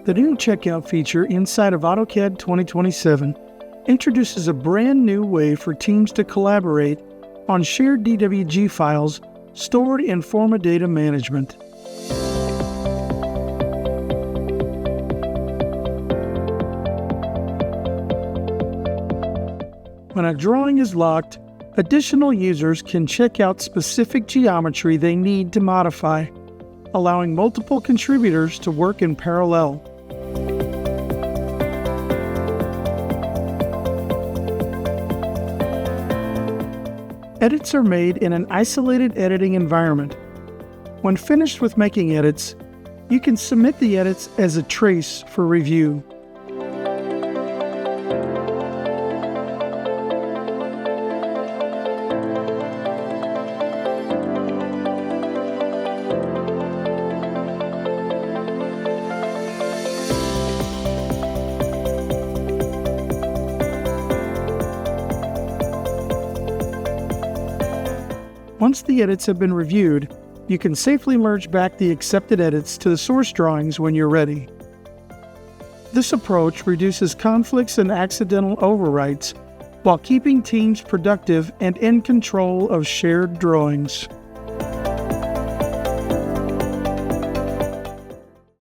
The new checkout feature inside of AutoCAD 2027 introduces a brand new way for teams to collaborate on shared DWG files stored in Forma Data Management. When a drawing is locked, additional users can check out specific geometry they need to modify, allowing multiple contributors to work in parallel. Edits are made in an isolated editing environment. When finished with making edits, you can submit the edits as a trace for review. Once the edits have been reviewed, you can safely merge back the accepted edits to the source drawings when you're ready. This approach reduces conflicts and accidental overwrites while keeping teams productive and in control of shared drawings.